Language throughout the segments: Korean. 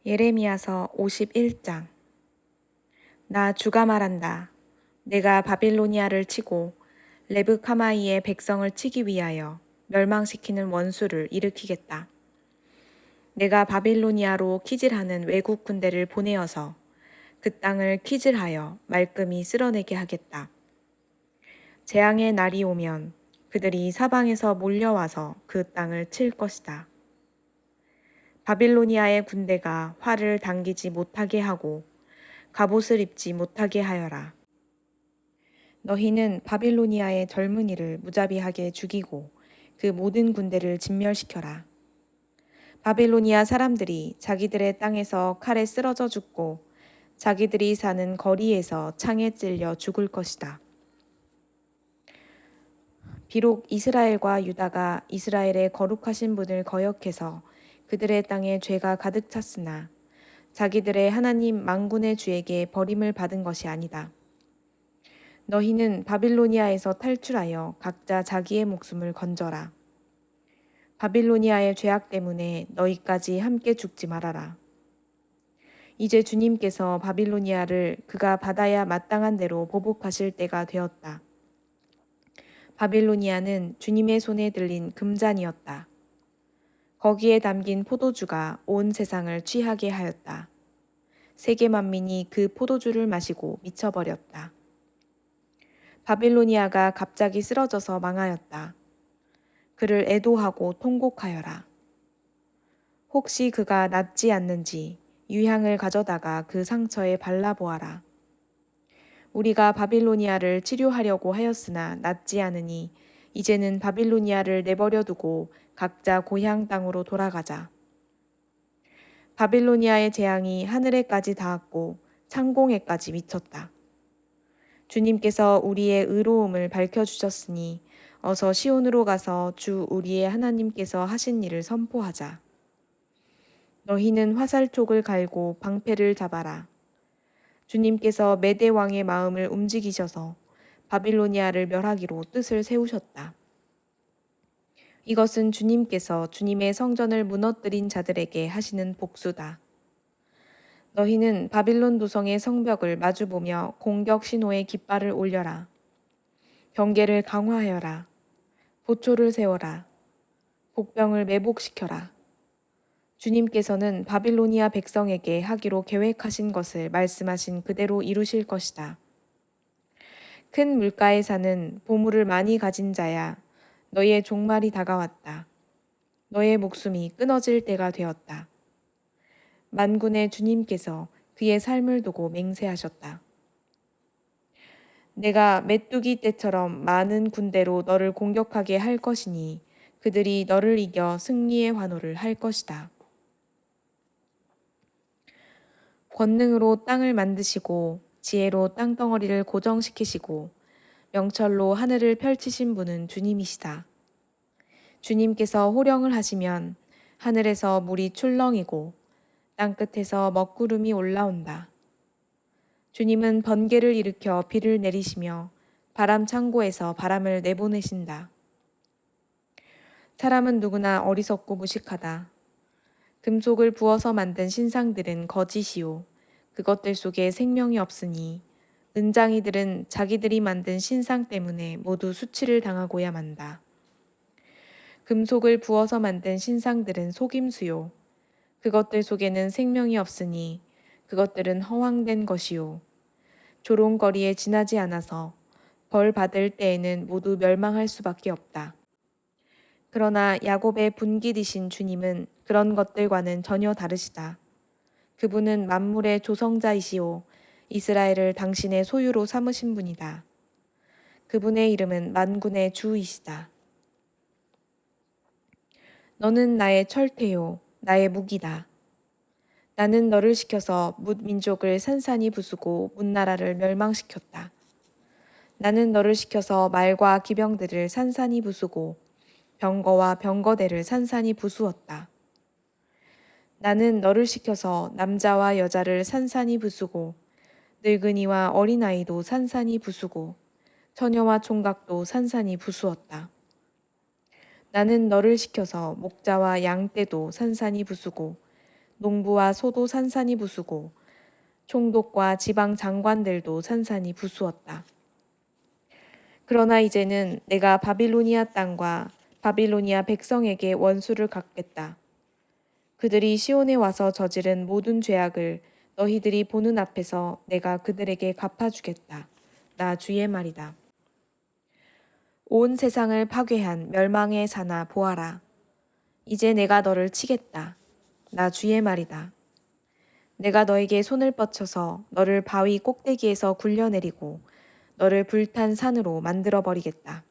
예레미야서 51장. 나 주가 말한다. 내가 바빌로니아를 치고 레브카마이의 백성을 치기 위하여 멸망시키는 원수를 일으키겠다. 내가 바빌로니아로 키질하는 외국 군대를 보내어서 그 땅을 키질하여 말끔히 쓸어내게 하겠다. 재앙의 날이 오면 그들이 사방에서 몰려와서 그 땅을 칠 것이다. 바빌로니아의 군대가 활을 당기지 못하게 하고 갑옷을 입지 못하게 하여라. 너희는 바빌로니아의 젊은이를 무자비하게 죽이고 그 모든 군대를 진멸시켜라. 바빌로니아 사람들이 자기들의 땅에서 칼에 쓰러져 죽고 자기들이 사는 거리에서 창에 찔려 죽을 것이다. 비록 이스라엘과 유다가 이스라엘의 거룩하신 분을 거역해서 그들의 땅에 죄가 가득 찼으나 자기들의 하나님 만군의 주에게 버림을 받은 것이 아니다. 너희는 바빌로니아에서 탈출하여 각자 자기의 목숨을 건져라. 바빌로니아의 죄악 때문에 너희까지 함께 죽지 말아라. 이제 주님께서 바빌로니아를 그가 받아야 마땅한 대로 보복하실 때가 되었다. 바빌로니아는 주님의 손에 들린 금잔이었다. 거기에 담긴 포도주가 온 세상을 취하게 하였다. 세계 만민이 그 포도주를 마시고 미쳐버렸다. 바빌로니아가 갑자기 쓰러져서 망하였다. 그를 애도하고 통곡하여라. 혹시 그가 낫지 않는지 유향을 가져다가 그 상처에 발라보아라. 우리가 바빌로니아를 치료하려고 하였으나 낫지 않으니 이제는 바빌로니아를 내버려 두고 각자 고향 땅으로 돌아가자. 바빌로니아의 재앙이 하늘에까지 닿았고 창공에까지 미쳤다. 주님께서 우리의 의로움을 밝혀주셨으니 어서 시온으로 가서 주 우리의 하나님께서 하신 일을 선포하자. 너희는 화살촉을 갈고 방패를 잡아라. 주님께서 메대 왕의 마음을 움직이셔서 바빌로니아를 멸하기로 뜻을 세우셨다. 이것은 주님께서 주님의 성전을 무너뜨린 자들에게 하시는 복수다. 너희는 바빌론 도성의 성벽을 마주보며 공격 신호의 깃발을 올려라. 경계를 강화하여라. 보초를 세워라. 복병을 매복시켜라. 주님께서는 바빌로니아 백성에게 하기로 계획하신 것을 말씀하신 그대로 이루실 것이다. 큰 물가에 사는 보물을 많이 가진 자야, 너의 종말이 다가왔다. 너의 목숨이 끊어질 때가 되었다. 만군의 주님께서 그의 삶을 두고 맹세하셨다. 내가 메뚜기 떼처럼 많은 군대로 너를 공격하게 할 것이니 그들이 너를 이겨 승리의 환호를 할 것이다. 권능으로 땅을 만드시고 지혜로 땅덩어리를 고정시키시고 명철로 하늘을 펼치신 분은 주님이시다. 주님께서 호령을 하시면 하늘에서 물이 출렁이고 땅끝에서 먹구름이 올라온다. 주님은 번개를 일으켜 비를 내리시며 바람 창고에서 바람을 내보내신다. 사람은 누구나 어리석고 무식하다. 금속을 부어서 만든 신상들은 거짓이요. 그것들 속에 생명이 없으니 은장이들은 자기들이 만든 신상 때문에 모두 수치를 당하고야 만다. 금속을 부어서 만든 신상들은 속임수요. 그것들 속에는 생명이 없으니 그것들은 허황된 것이요. 조롱거리에 지나지 않아서 벌 받을 때에는 모두 멸망할 수밖에 없다. 그러나 야곱의 분깃이신 주님은 그런 것들과는 전혀 다르시다. 그분은 만물의 조성자이시오. 이스라엘을 당신의 소유로 삼으신 분이다. 그분의 이름은 만군의 주이시다. 너는 나의 철퇴요, 나의 무기다. 나는 너를 시켜서 뭇 민족을 산산이 부수고 뭇 나라를 멸망시켰다. 나는 너를 시켜서 말과 기병들을 산산이 부수고 병거와 병거대를 산산이 부수었다. 나는 너를 시켜서 남자와 여자를 산산이 부수고 늙은이와 어린아이도 산산이 부수고 처녀와 총각도 산산이 부수었다. 나는 너를 시켜서 목자와 양떼도 산산이 부수고 농부와 소도 산산이 부수고 총독과 지방 장관들도 산산이 부수었다. 그러나 이제는 내가 바빌로니아 땅과 바빌로니아 백성에게 원수를 갚겠다. 그들이 시온에 와서 저지른 모든 죄악을 너희들이 보는 앞에서 내가 그들에게 갚아주겠다. 나 주의 말이다. 온 세상을 파괴한 멸망의 자나 보아라. 이제 내가 너를 치겠다. 나 주의 말이다. 내가 너에게 손을 뻗쳐서 너를 바위 꼭대기에서 굴려내리고 너를 불탄 산으로 만들어버리겠다.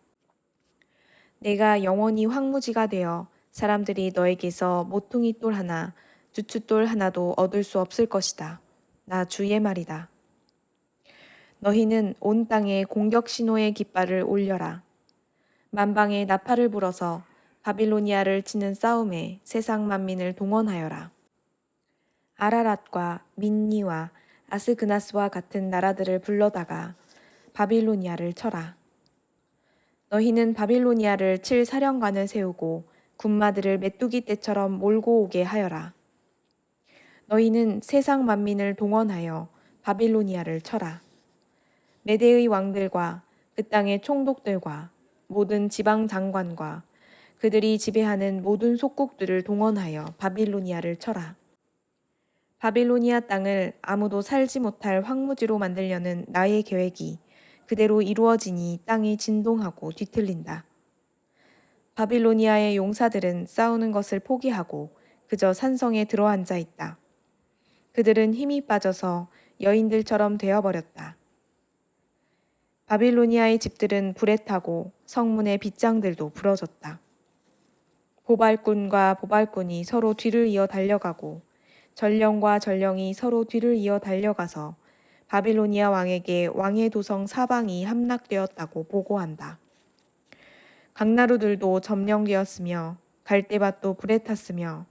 내가 영원히 황무지가 되어 사람들이 너에게서 모퉁이 돌 하나, 주춧돌 하나도 얻을 수 없을 것이다. 나 주의 말이다. 너희는 온 땅에 공격 신호의 깃발을 올려라. 만방에 나팔을 불어서 바빌로니아를 치는 싸움에 세상 만민을 동원하여라. 아라랏과 민니와 아스그나스와 같은 나라들을 불러다가 바빌로니아를 쳐라. 너희는 바빌로니아를 칠 사령관을 세우고 군마들을 메뚜기 떼처럼 몰고 오게 하여라. 너희는 세상 만민을 동원하여 바빌로니아를 쳐라. 메대의 왕들과 그 땅의 총독들과 모든 지방 장관과 그들이 지배하는 모든 속국들을 동원하여 바빌로니아를 쳐라. 바빌로니아 땅을 아무도 살지 못할 황무지로 만들려는 나의 계획이 그대로 이루어지니 땅이 진동하고 뒤틀린다. 바빌로니아의 용사들은 싸우는 것을 포기하고 그저 산성에 들어앉아 있다. 그들은 힘이 빠져서 여인들처럼 되어버렸다. 바빌로니아의 집들은 불에 타고 성문의 빗장들도 부러졌다. 보발꾼과 보발꾼이 서로 뒤를 이어 달려가고 전령과 전령이 서로 뒤를 이어 달려가서 바빌로니아 왕에게 왕의 도성 사방이 함락되었다고 보고한다. 강나루들도 점령되었으며 갈대밭도 불에 탔으며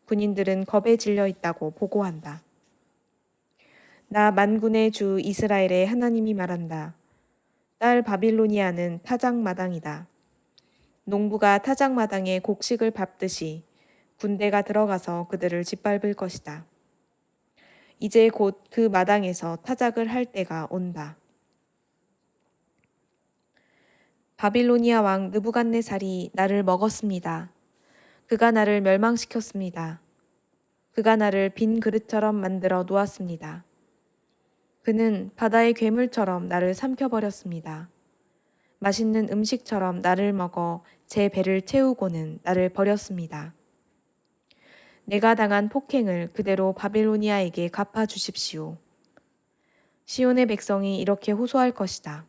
군인들은 겁에 질려 있다고 보고한다. 나 만군의 주 이스라엘의 하나님이 말한다. 딸 바빌로니아는 타작마당이다. 농부가 타작마당에 곡식을 밟듯이 군대가 들어가서 그들을 짓밟을 것이다. 이제 곧 그 마당에서 타작을 할 때가 온다. 바빌로니아 왕 느부갓네살이 나를 먹었습니다. 그가 나를 멸망시켰습니다. 그가 나를 빈 그릇처럼 만들어 놓았습니다. 그는 바다의 괴물처럼 나를 삼켜버렸습니다. 맛있는 음식처럼 나를 먹어 제 배를 채우고는 나를 버렸습니다. 내가 당한 폭행을 그대로 바빌로니아에게 갚아주십시오. 시온의 백성이 이렇게 호소할 것이다.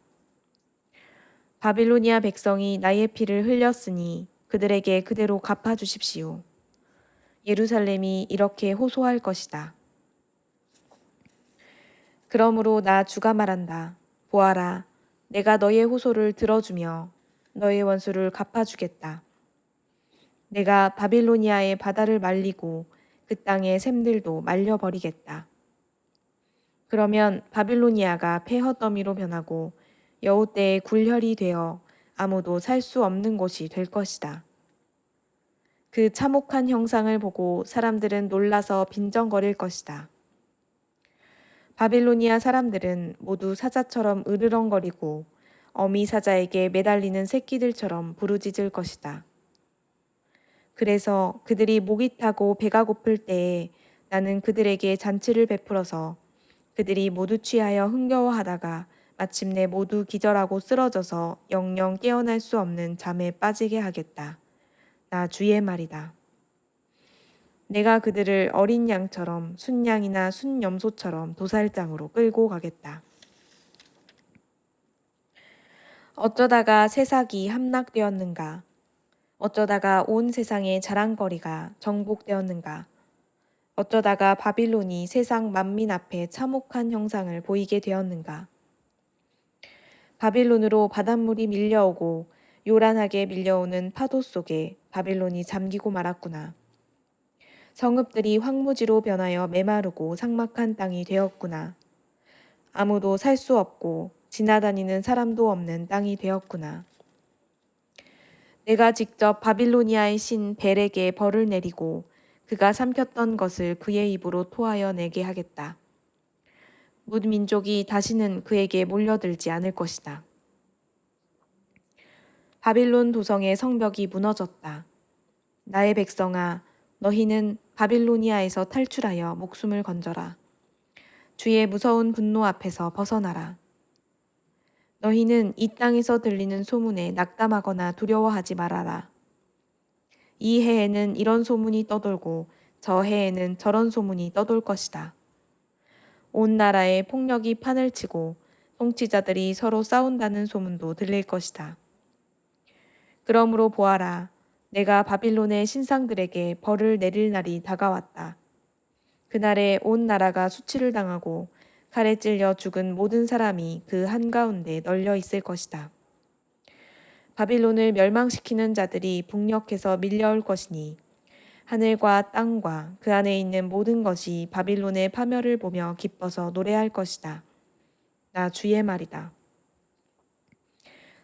바빌로니아 백성이 나의 피를 흘렸으니 그들에게 그대로 갚아주십시오. 예루살렘이 이렇게 호소할 것이다. 그러므로 나 주가 말한다. 보아라, 내가 너의 호소를 들어주며 너의 원수를 갚아주겠다. 내가 바빌로니아의 바다를 말리고 그 땅의 샘들도 말려버리겠다. 그러면 바빌로니아가 폐허더미로 변하고 여우떼의 굴혈이 되어 아무도 살 수 없는 곳이 될 것이다. 그 참혹한 형상을 보고 사람들은 놀라서 빈정거릴 것이다. 바빌로니아 사람들은 모두 사자처럼 으르렁거리고 어미 사자에게 매달리는 새끼들처럼 부르짖을 것이다. 그래서 그들이 목이 타고 배가 고플 때에 나는 그들에게 잔치를 베풀어서 그들이 모두 취하여 흥겨워하다가 마침내 모두 기절하고 쓰러져서 영영 깨어날 수 없는 잠에 빠지게 하겠다. 나 주의 말이다. 내가 그들을 어린 양처럼 순양이나 순염소처럼 도살장으로 끌고 가겠다. 어쩌다가 새삭이 함락되었는가? 어쩌다가 온 세상의 자랑거리가 정복되었는가? 어쩌다가 바빌론이 세상 만민 앞에 참혹한 형상을 보이게 되었는가? 바빌론으로 바닷물이 밀려오고 요란하게 밀려오는 파도 속에 바빌론이 잠기고 말았구나. 성읍들이 황무지로 변하여 메마르고 삭막한 땅이 되었구나. 아무도 살 수 없고 지나다니는 사람도 없는 땅이 되었구나. 내가 직접 바빌로니아의 신 벨에게 벌을 내리고 그가 삼켰던 것을 그의 입으로 토하여 내게 하겠다. 뭇 민족이 다시는 그에게 몰려들지 않을 것이다. 바빌론 도성의 성벽이 무너졌다. 나의 백성아, 너희는 바빌로니아에서 탈출하여 목숨을 건져라. 주의 무서운 분노 앞에서 벗어나라. 너희는 이 땅에서 들리는 소문에 낙담하거나 두려워하지 말아라. 이 해에는 이런 소문이 떠돌고 저 해에는 저런 소문이 떠돌 것이다. 온 나라에 폭력이 판을 치고 통치자들이 서로 싸운다는 소문도 들릴 것이다. 그러므로 보아라, 내가 바빌론의 신상들에게 벌을 내릴 날이 다가왔다. 그날에 온 나라가 수치를 당하고 칼에 찔려 죽은 모든 사람이 그 한가운데 널려 있을 것이다. 바빌론을 멸망시키는 자들이 북녘에서 밀려올 것이니 하늘과 땅과 그 안에 있는 모든 것이 바빌론의 파멸을 보며 기뻐서 노래할 것이다. 나 주의 말이다.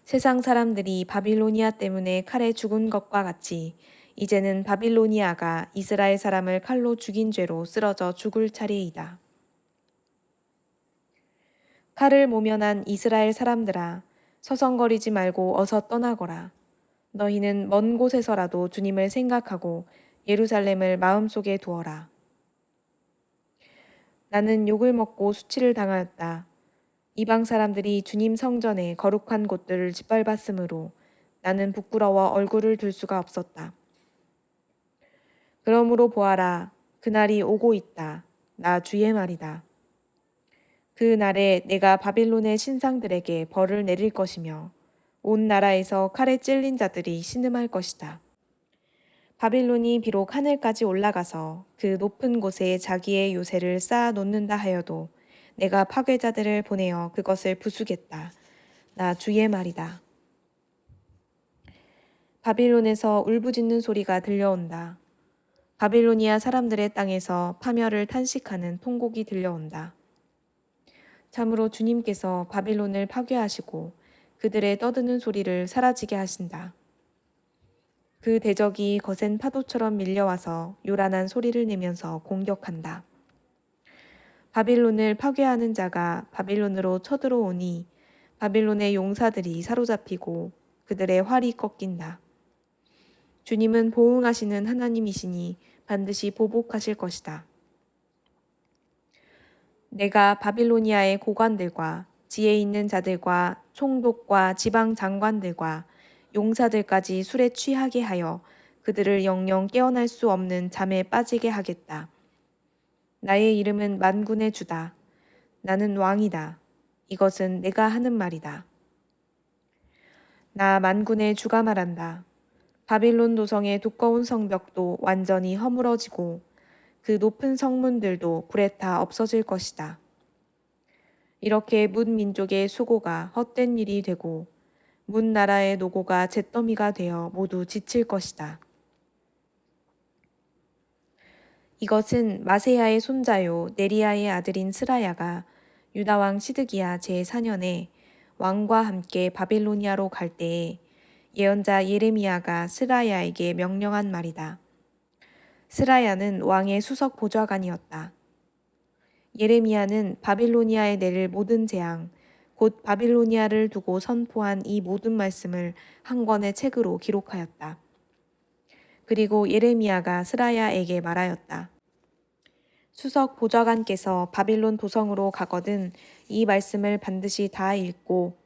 세상 사람들이 바빌로니아 때문에 칼에 죽은 것과 같이 이제는 바빌로니아가 이스라엘 사람을 칼로 죽인 죄로 쓰러져 죽을 차례이다. 칼을 모면한 이스라엘 사람들아, 서성거리지 말고 어서 떠나거라. 너희는 먼 곳에서라도 주님을 생각하고 예루살렘을 마음속에 두어라. 나는 욕을 먹고 수치를 당하였다. 이방 사람들이 주님 성전의 거룩한 곳들을 짓밟았으므로 나는 부끄러워 얼굴을 들 수가 없었다. 그러므로 보아라, 그날이 오고 있다. 나 주의 말이다. 그 날에 내가 바빌론의 신상들에게 벌을 내릴 것이며 온 나라에서 칼에 찔린 자들이 신음할 것이다. 바빌론이 비록 하늘까지 올라가서 그 높은 곳에 자기의 요새를 쌓아 놓는다 하여도 내가 파괴자들을 보내어 그것을 부수겠다. 나 주의 말이다. 바빌론에서 울부짖는 소리가 들려온다. 바빌로니아 사람들의 땅에서 파멸을 탄식하는 통곡이 들려온다. 참으로 주님께서 바빌론을 파괴하시고 그들의 떠드는 소리를 사라지게 하신다. 그 대적이 거센 파도처럼 밀려와서 요란한 소리를 내면서 공격한다. 바빌론을 파괴하는 자가 바빌론으로 쳐들어오니 바빌론의 용사들이 사로잡히고 그들의 활이 꺾인다. 주님은 보응하시는 하나님이시니 반드시 보복하실 것이다. 내가 바빌로니아의 고관들과 지혜 있는 자들과 총독과 지방 장관들과 용사들까지 술에 취하게 하여 그들을 영영 깨어날 수 없는 잠에 빠지게 하겠다. 나의 이름은 만군의 주다. 나는 왕이다. 이것은 내가 하는 말이다. 나 만군의 주가 말한다. 바빌론 도성의 두꺼운 성벽도 완전히 허물어지고 그 높은 성문들도 불에 타 없어질 것이다. 이렇게 문 민족의 수고가 헛된 일이 되고 문 나라의 노고가 잿더미가 되어 모두 지칠 것이다. 이것은 마세야의 손자요 네리야의 아들인 스라야가 유다왕 시드기야 제4년에 왕과 함께 바빌로니아로 갈 때에 예언자 예레미야가 스라야에게 명령한 말이다. 스라야는 왕의 수석 보좌관이었다. 예레미야는 바빌로니아에 내릴 모든 재앙, 곧 바빌로니아를 두고 선포한 이 모든 말씀을 한 권의 책으로 기록하였다. 그리고 예레미야가 스라야에게 말하였다. 수석 보좌관께서 바빌론 도성으로 가거든 이 말씀을 반드시 다 읽고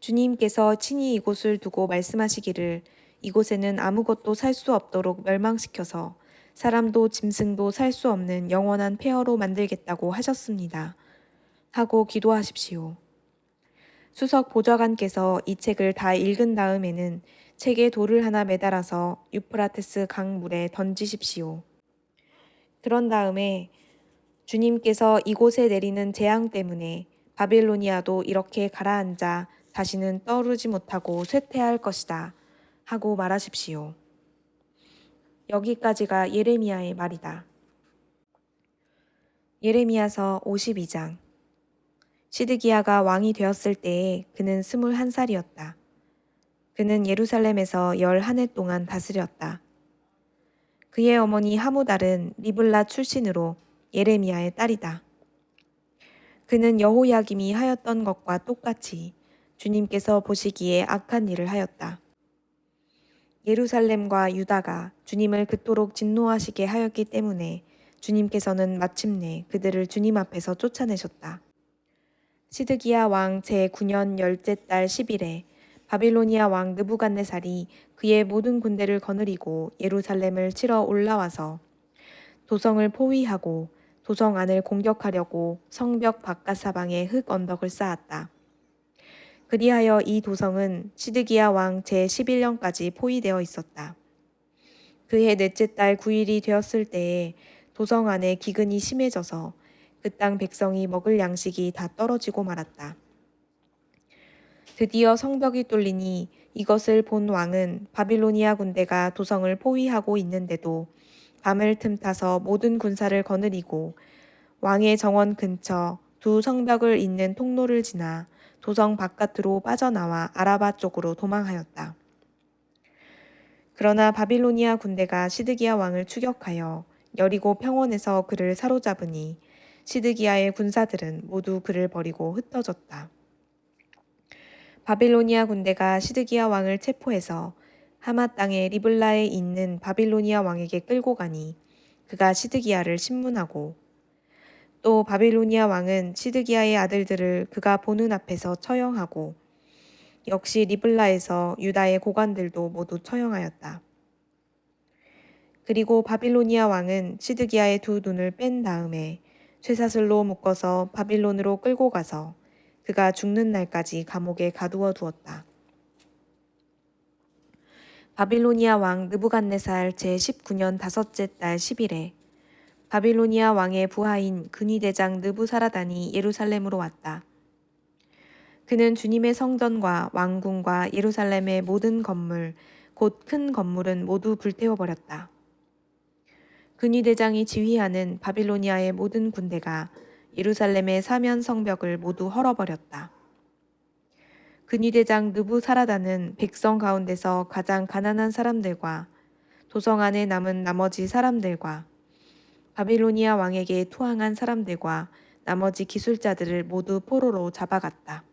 주님께서 친히 이곳을 두고 말씀하시기를 이곳에는 아무것도 살 수 없도록 멸망시켜서 사람도 짐승도 살 수 없는 영원한 폐허로 만들겠다고 하셨습니다. 하고 기도하십시오. 수석 보좌관께서 이 책을 다 읽은 다음에는 책에 돌을 하나 매달아서 유프라테스 강물에 던지십시오. 그런 다음에 주님께서 이곳에 내리는 재앙 때문에 바빌로니아도 이렇게 가라앉아 다시는 떠오르지 못하고 쇠퇴할 것이다. 하고 말하십시오. 여기까지가 예레미야의 말이다. 예레미야서 52장. 시드기야가 왕이 되었을 때에 그는 21살이었다. 그는 예루살렘에서 11해 동안 다스렸다. 그의 어머니 하무달은 리블라 출신으로 예레미야의 딸이다. 그는 여호야김이 하였던 것과 똑같이 주님께서 보시기에 악한 일을 하였다. 예루살렘과 유다가 주님을 그토록 진노하시게 하였기 때문에 주님께서는 마침내 그들을 주님 앞에서 쫓아내셨다. 시드기야 왕 제9년 열째 달 10일에 바빌로니아 왕 느부갓네살이 그의 모든 군대를 거느리고 예루살렘을 치러 올라와서 도성을 포위하고 도성 안을 공격하려고 성벽 바깥 사방에 흙 언덕을 쌓았다. 그리하여 이 도성은 시드기야 왕 제11년까지 포위되어 있었다. 그해 넷째 달 9일이 되었을 때에 도성 안에 기근이 심해져서 그 땅 백성이 먹을 양식이 다 떨어지고 말았다. 드디어 성벽이 뚫리니 이것을 본 왕은 바빌로니아 군대가 도성을 포위하고 있는데도 밤을 틈타서 모든 군사를 거느리고 왕의 정원 근처 두 성벽을 잇는 통로를 지나 도성 바깥으로 빠져나와 아라바 쪽으로 도망하였다. 그러나 바빌로니아 군대가 시드기야 왕을 추격하여 여리고 평원에서 그를 사로잡으니 시드기야의 군사들은 모두 그를 버리고 흩어졌다. 바빌로니아 군대가 시드기야 왕을 체포해서 하마 땅의 리블라에 있는 바빌로니아 왕에게 끌고 가니 그가 시드기야를 신문하고 또 바빌로니아 왕은 시드기야의 아들들을 그가 보는 앞에서 처형하고 역시 리블라에서 유다의 고관들도 모두 처형하였다. 그리고 바빌로니아 왕은 시드기야의 두 눈을 뺀 다음에 쇠사슬로 묶어서 바빌론으로 끌고 가서 그가 죽는 날까지 감옥에 가두어 두었다. 바빌로니아 왕 느부갓네살 제19년 다섯째 달 10일에 바빌로니아 왕의 부하인 근위대장 느부사라단이 예루살렘으로 왔다. 그는 주님의 성전과 왕궁과 예루살렘의 모든 건물, 곧 큰 건물은 모두 불태워버렸다. 근위대장이 지휘하는 바빌로니아의 모든 군대가 예루살렘의 사면 성벽을 모두 헐어버렸다. 근위대장 느부사라단은 백성 가운데서 가장 가난한 사람들과 도성 안에 남은 나머지 사람들과 바빌로니아 왕에게 투항한 사람들과 나머지 기술자들을 모두 포로로 잡아갔다.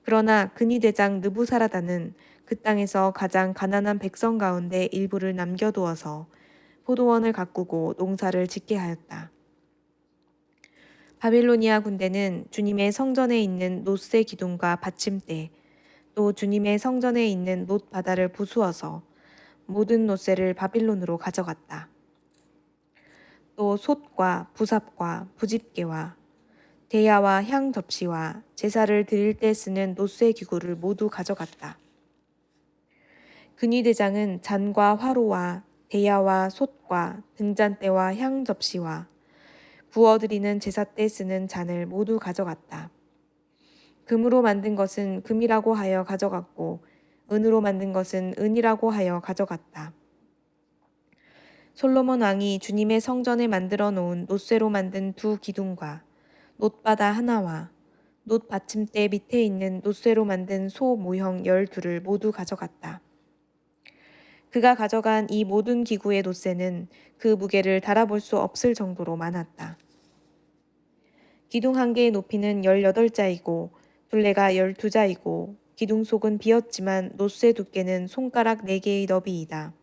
그러나 근위대장 느부사라단은 그 땅에서 가장 가난한 백성 가운데 일부를 남겨두어서 포도원을 가꾸고 농사를 짓게 하였다. 바빌로니아 군대는 주님의 성전에 있는 놋새 기둥과 받침대, 또 주님의 성전에 있는 놋 바다를 부수어서 모든 놋새를 바빌론으로 가져갔다. 또 솥과 부삽과 부집개와 대야와 향 접시와 제사를 드릴 때 쓰는 놋새 기구를 모두 가져갔다. 근위대장은 잔과 화로와 대야와 솥과 등잔대와 향 접시와 부어드리는 제사 때 쓰는 잔을 모두 가져갔다. 금으로 만든 것은 금이라고 하여 가져갔고 은으로 만든 것은 은이라고 하여 가져갔다. 솔로몬 왕이 주님의 성전에 만들어 놓은 놋쇠로 만든 두 기둥과 놋바다 하나와 놋 받침대 밑에 있는 놋쇠로 만든 소 모형 12를 모두 가져갔다. 그가 가져간 이 모든 기구의 놋쇠는 그 무게를 달아볼 수 없을 정도로 많았다. 기둥 한 개의 높이는 18자이고 둘레가 12자이고 기둥 속은 비었지만 놋쇠 두께는 손가락 4개의 너비이다.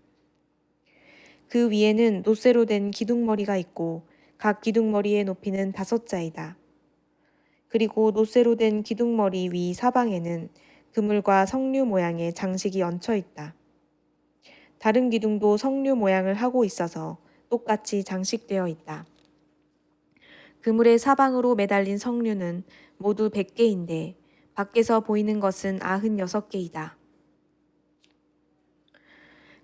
그 위에는 놋쇠로 된 기둥머리가 있고 각 기둥머리의 높이는 5자이다. 그리고 놋쇠로 된 기둥머리 위 사방에는 그물과 석류 모양의 장식이 얹혀 있다. 다른 기둥도 석류 모양을 하고 있어서 똑같이 장식되어 있다. 그물의 사방으로 매달린 석류는 모두 100개인데 밖에서 보이는 것은 96개이다.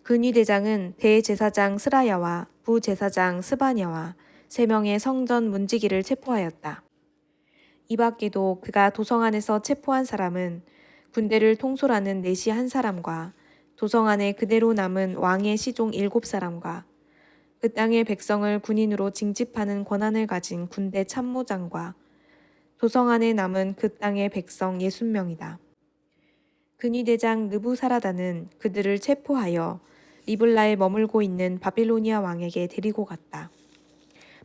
근위대장은 대제사장 스라야와 부제사장 스바냐와 3명의 성전 문지기를 체포하였다. 이 밖에도 그가 도성 안에서 체포한 사람은 군대를 통솔하는 내시 1사람과 도성 안에 그대로 남은 왕의 시종 7사람과 그 땅의 백성을 군인으로 징집하는 권한을 가진 군대 참모장과 도성 안에 남은 그 땅의 백성 60명이다. 근위대장 느부사라단은 그들을 체포하여 리블라에 머물고 있는 바빌로니아 왕에게 데리고 갔다.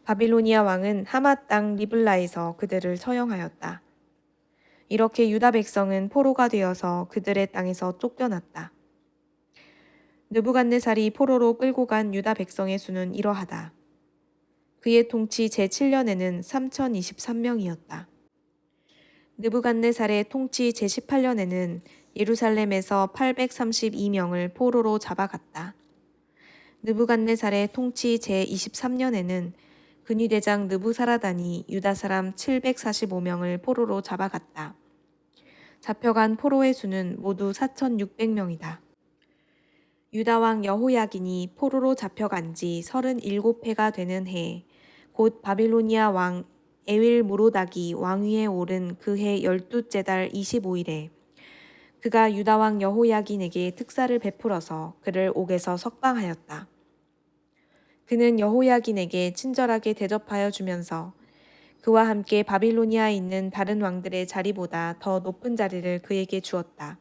바빌로니아 왕은 하맛 땅 리블라에서 그들을 처형하였다. 이렇게 유다 백성은 포로가 되어서 그들의 땅에서 쫓겨났다. 느부갓네살이 포로로 끌고 간 유다 백성의 수는 이러하다. 그의 통치 제7년에는 3023명이었다. 느부갓네살의 통치 제18년에는 예루살렘에서 832명을 포로로 잡아갔다. 느부갓네살의 통치 제23년에는 근위대장 느부사라단이 유다 사람 745명을 포로로 잡아갔다. 잡혀간 포로의 수는 모두 4,600명이다. 유다 왕 여호야긴이 포로로 잡혀간 지 37해가 되는 해, 곧 바빌로니아 왕 에윌무로닥이 왕위에 오른 그해 12째 달 25일에 그가 유다 왕 여호야긴에게 특사를 베풀어서 그를 옥에서 석방하였다. 그는 여호야긴에게 친절하게 대접하여 주면서 그와 함께 바빌로니아에 있는 다른 왕들의 자리보다 더 높은 자리를 그에게 주었다.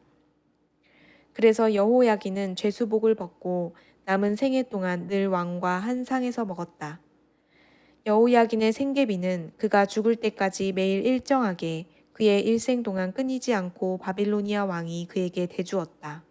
그래서 여호야긴은 죄수복을 벗고 남은 생애 동안 늘 왕과 한 상에서 먹었다. 여호야긴의 생계비는 그가 죽을 때까지 매일 일정하게 그의 일생 동안 끊이지 않고 바빌로니아 왕이 그에게 대주었다.